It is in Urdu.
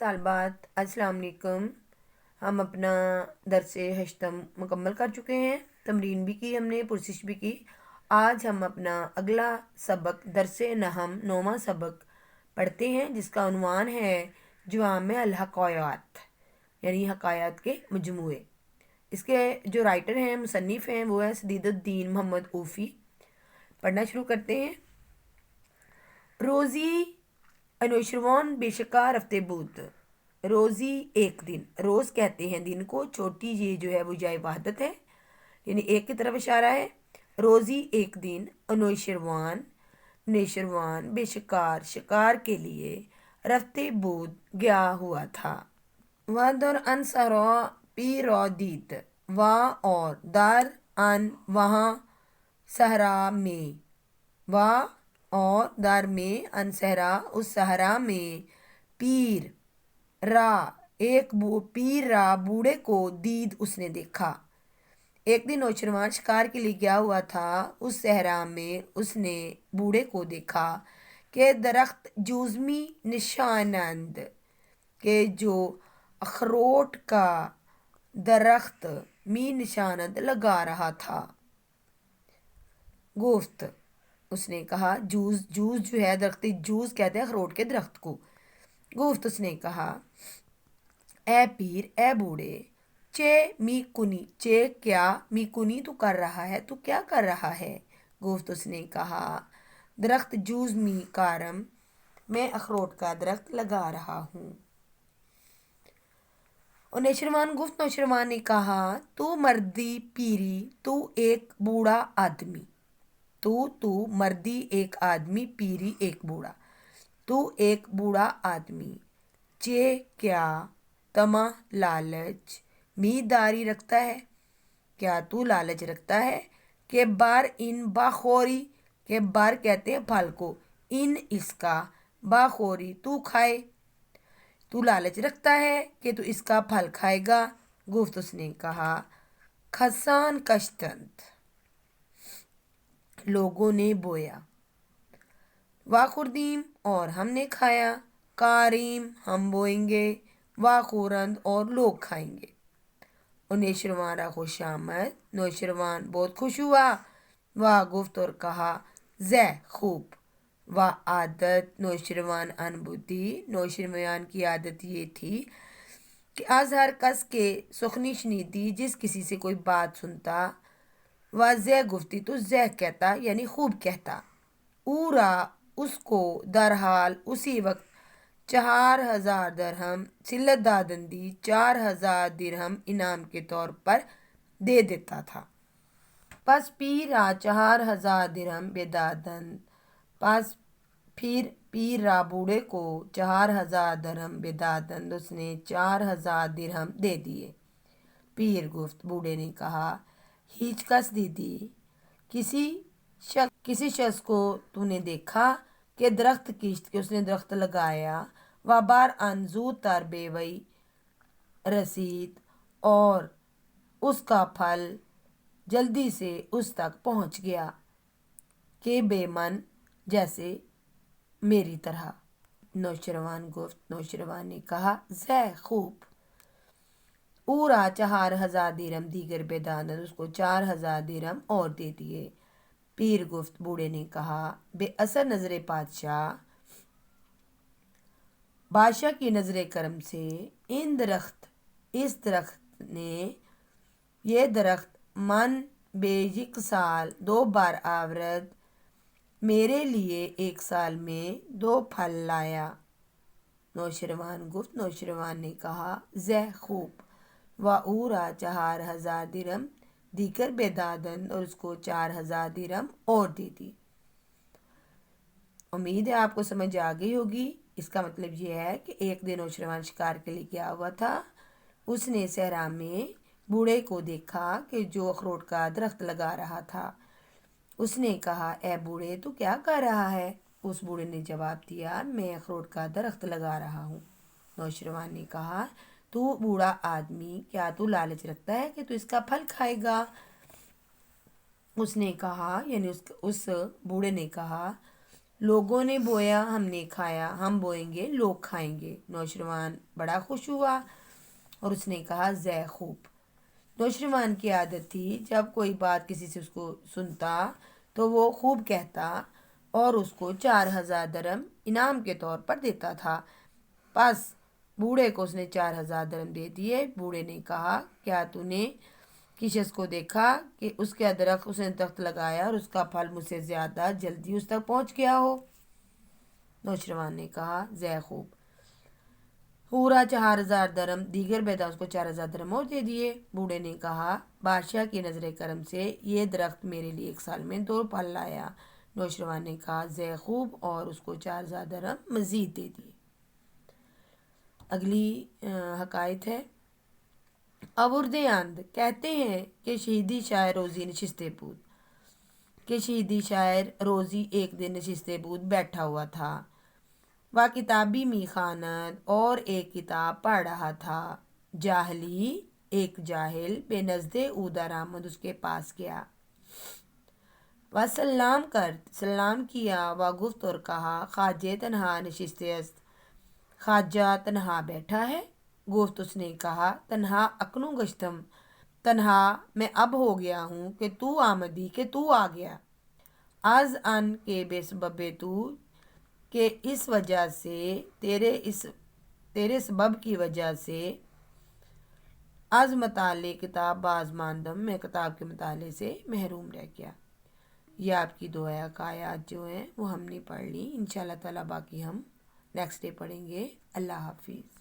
طالبات السلام علیکم۔ ہم اپنا درس ہشتم مکمل کر چکے ہیں، تمرین بھی کی ہم نے، پرسش بھی کی۔ آج ہم اپنا اگلا سبق درس نحم 9واں سبق پڑھتے ہیں، جس کا عنوان ہے جوامع الحکایات، یعنی حکایات کے مجموعے۔ اس کے جو رائٹر ہیں، مصنف ہیں، وہ ہے سدید الدین محمد اوفی۔ پڑھنا شروع کرتے ہیں۔ روزی انوشروان بے شکار رفتے بود۔ روزی ایک دن، روز کہتے ہیں دن کو، چھوٹی یہ جو ہے وہ جائے وحدت ہے، یعنی ایک کی طرف اشارہ ہے۔ روزی ایک دن، انوشروان نیشروان بے شکار شکار کے لیے، رفتے بود گیا ہوا تھا۔ و در ان سرا پی را دید، و اور در ان وہاں، صحرا میں، و اور در میں، ان صحرا اس صحرا میں، پیر را پیر را بوڑھے کو دید اس نے دیکھا۔ ایک دن نوشروان شکار کے لیے گیا ہوا تھا، اس صحرا میں اس نے بوڑھے کو دیکھا کہ درخت جوزمی نشانند، کہ جو اخروٹ کا درخت می نشانند لگا رہا تھا۔ گفت اس نے کہا، جوز جو ہے درخت جوز کہتے ہیں اخروٹ کے درخت کو۔ گفت اس نے کہا، اے پیر، اے بوڑھے، چے می کنی، چے کیا، می کنی تو کر رہا ہے، تو کیا کر رہا ہے؟ گفت اس نے کہا، درخت جوز می کارم، میں اخروٹ کا درخت لگا رہا ہوں۔ اور نوشروان گفت، نوشروان نے کہا، تو مردی پیری، تو ایک بوڑھا آدمی، تو مردی ایک آدمی، پیری ایک بوڑھا، تو ایک بوڑھا آدمی، چے کیا، تما لالچ، می داری رکھتا ہے، کیا تو لالچ رکھتا ہے، کہ بار ان باخوری، کہ بار کہتے ہیں پھل کو، ان اس کا، باخوری تو کھائے، تو لالچ رکھتا ہے کہ تو اس کا پھل کھائے گا۔ گفت اس نے کہا، کھسان کشتند، لوگوں نے بویا، واخوردیم اور ہم نے کھایا، کاریم ہم بوئیں گے، واخورند اور لوگ کھائیں گے۔ اور نیشروان را خوش آمد، نوشروان بہت خوش ہوا، واہ گفت اور کہا، زہ خوب، واہ عادت نوشروان ان بودی، نوشروان کی عادت یہ تھی کہ از ہر کس کے سخنی شنیدی، جس کسی سے کوئی بات سنتا، واہ زہ گفتی تو زہ کہتا، یعنی خوب کہتا، او را اس کو در حال اسی وقت 4000 درہم سلت دادندی، 4000 درہم انعام کے طور پر دے دیتا تھا۔ پس پیر را 4000 درہم بدادند، پس پھر پیر را بوڑھے کو 4000 درہم بدادند، اس نے 4000 درہم دے دیے۔ پیر گفت، بوڑھے نے کہا، ہیچ کس دیدی، کسی شخص کو تو نے دیکھا کہ درخت کشت، کہ اس نے درخت لگایا، و بار ان زود تر بے وئی رسید، اور اس کا پھل جلدی سے اس تک پہنچ گیا، کہ بے من جیسے میری طرح۔ نوشروان گفت، نوشروان نے کہا، زہ خوب، او را 4000 درہم دیگر بدادند، اس کو 4000 درہم اور دے دیے۔ پیر گفت، بوڑھے نے کہا، بے اثر نظر بادشاہ، بادشاہ کی نظر کرم سے، اس درخت نے، یہ درخت من بے یک سال 2 بار آورد، میرے لیے ایک سال میں 2 پھل لایا۔ نوشروان گفت، نوشروان نے کہا، زہ خوب، و او را 4000 درہم دیگر بدادند، اور اس کو 4000 درہم اور دے دی۔ امید ہے آپ کو سمجھ آ گئی ہوگی۔ اس کا مطلب یہ ہے کہ ایک دن نوشروان شکار کے لیے گیا ہوا تھا، اس نے صحرا میں بوڑھے کو دیکھا کہ جو اخروٹ کا درخت لگا رہا تھا۔ اس نے کہا، اے بوڑھے، تو کیا کر رہا ہے؟ اس بوڑھے نے جواب دیا، میں اخروٹ کا درخت لگا رہا ہوں۔ نوشروان نے کہا، تو بوڑھا آدمی، کیا تو لالچ رکھتا ہے کہ تو اس کا پھل کھائے گا؟ اس نے کہا، یعنی اس بوڑھے نے کہا، لوگوں نے بویا ہم نے کھایا، ہم بوئیں گے لوگ کھائیں گے۔ نوشروان بڑا خوش ہوا اور اس نے کہا زے خوب۔ نوشروان کی عادت تھی جب کوئی بات کسی سے اس کو سنتا تو وہ خوب کہتا اور اس کو 4000 درم انعام کے طور پر دیتا تھا۔ بس بوڑھے کو اس نے 4000 درم دے دیے۔ بوڑھے نے کہا کیا تو نے کسی شخص کو دیکھا کہ اس کے اس نے درخت لگایا اور اس کا پھل مجھ سے زیادہ جلدی اس تک پہنچ گیا ہو؟ نوشروان نے کہا زے خوب۔ پورا 4000 درم دیگر بیدا اس کو 4000 درم اور دے دیے۔ بوڑھے نے کہا بادشاہ کی نظر کرم سے یہ درخت میرے لیے 1 سال میں 2 پھل لایا۔ نوشروان نے کہا زے خوب اور اس کو 4000 درم مزید دے دیے۔ اگلی حکایت ہے آورد اند۔ کہتے ہیں کہ شہیدی شاعر روزی نشستے بود کہ شہیدی شاعر روزی ایک دن نشستے بود بیٹھا ہوا تھا۔ وہ کتابی می خواند اور ایک کتاب پڑھ رہا تھا۔ جاہلی ایک جاہل بے نزد او درآمد اس کے پاس گیا۔ وہ سلام کرد سلام کیا و گفت اور کہا خواجہ تنہا نشستے است؟ خواجہ تنہا بیٹھا ہے؟ گفت اس نے کہا تنہا اکنوں گشتم، تنہا میں اب ہو گیا ہوں کہ تو آمدی کہ تو آ گیا۔ از ان کے بے سبب تو کہ اس وجہ سے تیرے سبب کی وجہ سے از مطالعے کتاب باز ماندم میں کتاب کے مطالعے سے محروم رہ گیا۔ یہ آپ کی دو حکایات جو ہیں وہ ہم نے پڑھ لی۔ انشاءاللہ تعالیٰ باقی ہم نیکسٹ ڈے پڑھیں گے۔ اللہ حافظ۔